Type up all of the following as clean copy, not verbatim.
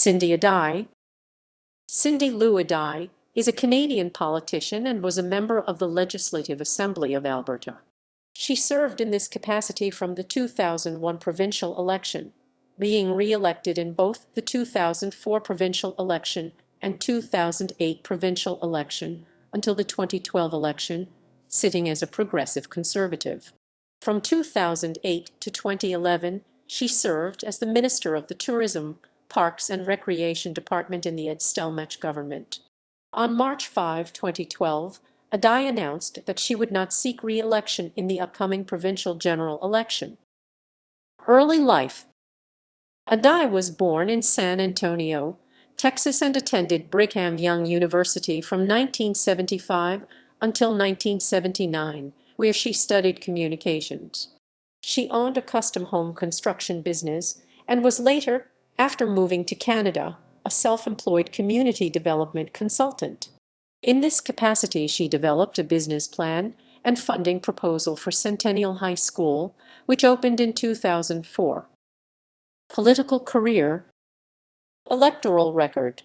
Cindy Ady. Cindy Lou Ady is a Canadian politician and was a member of the Legislative Assembly of Alberta. She served in this capacity from the 2001 provincial election, being re-elected in both the 2004 provincial election and 2008 provincial election until the 2012 election, sitting as a progressive conservative. From 2008 to 2011, she served as the Minister of the Tourism, Parks and Recreation Department in the Ed Stelmach government. On March 5, 2012, Ady announced that she would not seek re-election in the upcoming provincial general election. Early life. Ady was born in San Antonio, Texas, and attended Brigham Young University from 1975 until 1979, where she studied communications. She owned a custom home construction business and was later, after moving to Canada, a self-employed community development consultant. In this capacity, she developed a business plan and funding proposal for Centennial High School, which opened in 2004. Political career. Electoral record.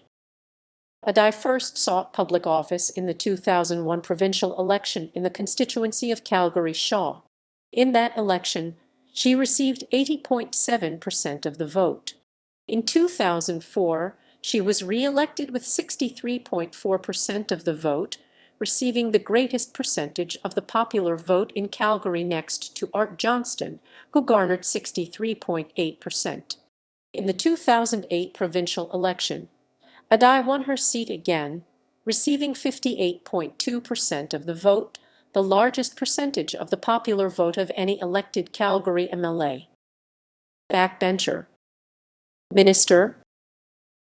Ady first sought public office in the 2001 provincial election in the constituency of Calgary-Shaw. In that election, she received 80.7% of the vote. In 2004, she was re-elected with 63.4% of the vote, receiving the greatest percentage of the popular vote in Calgary next to Art Johnston, who garnered 63.8%. In the 2008 provincial election, Ady won her seat again, receiving 58.2% of the vote, the largest percentage of the popular vote of any elected Calgary MLA. Backbencher. Minister.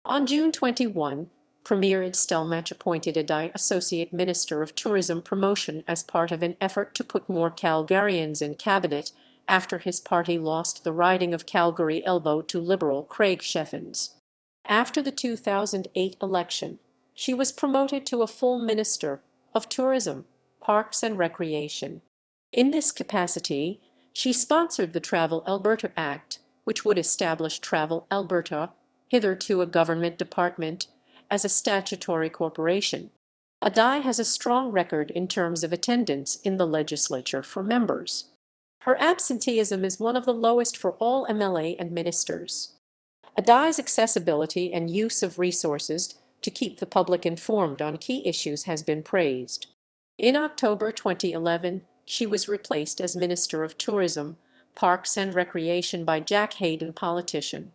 On June 21, Premier Ed Stelmach appointed Ady Associate Minister of Tourism Promotion as part of an effort to put more Calgarians in cabinet after his party lost the riding of Calgary-Elbow to Liberal Craig Sheffins. After the 2008 election, she was promoted to a full Minister of Tourism, Parks and Recreation. In this capacity, she sponsored the Travel Alberta Act, which would establish Travel Alberta, hitherto a government department, as a statutory corporation. Ady has a strong record in terms of attendance in the legislature for members. Her absenteeism is one of the lowest for all MLA and ministers. Ady's accessibility and use of resources to keep the public informed on key issues has been praised. In October 2011, she was replaced as Minister of Tourism, Parks and Recreation by Jack Hayden, politician.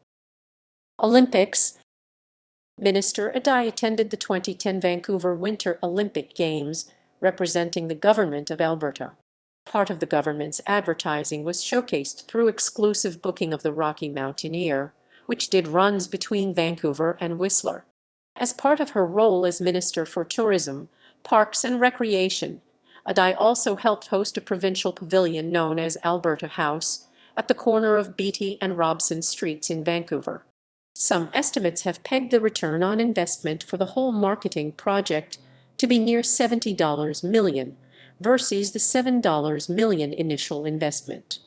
Olympics. Minister Ady attended the 2010 Vancouver Winter Olympic Games, representing the government of Alberta. Part of the government's advertising was showcased through exclusive booking of the Rocky Mountaineer, which did runs between Vancouver and Whistler. As part of her role as Minister for Tourism, Parks and Recreation, Ady also helped host a provincial pavilion known as Alberta House at the corner of Beatty and Robson Streets in Vancouver. Some estimates have pegged the return on investment for the whole marketing project to be near $70 million versus the $7 million initial investment.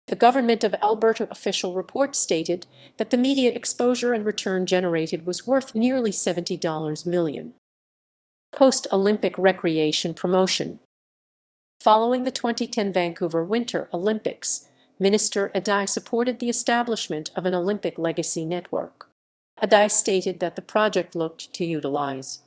The Government of Alberta official report stated that the media exposure and return generated was worth nearly $70 million. Post-Olympic recreation promotion. Following the 2010 Vancouver Winter Olympics, Minister Ady supported the establishment of an Olympic legacy network. Ady stated that the project looked to utilize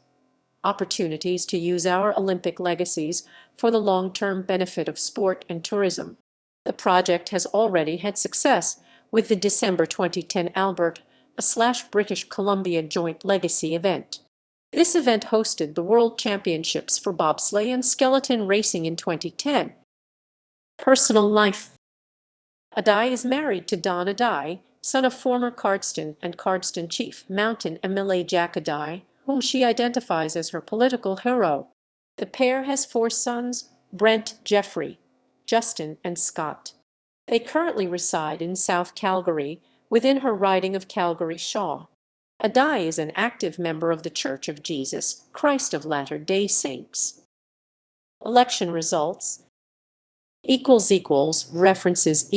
opportunities to use our Olympic legacies for the long-term benefit of sport and tourism. The project has already had success with the December 2010 Alberta/British Columbia Joint Legacy event. This event hosted the World Championships for bobsleigh and skeleton racing in 2010. Personal life. Ady is married to Don Ady, son of former Cardston and Cardston Chief Mountain MLA Jack Ady, whom she identifies as her political hero. The pair has 4 sons, Brent, Jeffrey, Justin, and Scott. They currently reside in South Calgary, within her riding of Calgary-Shaw. Ady is an active member of the Church of Jesus Christ of Latter-day Saints. Election results. References ==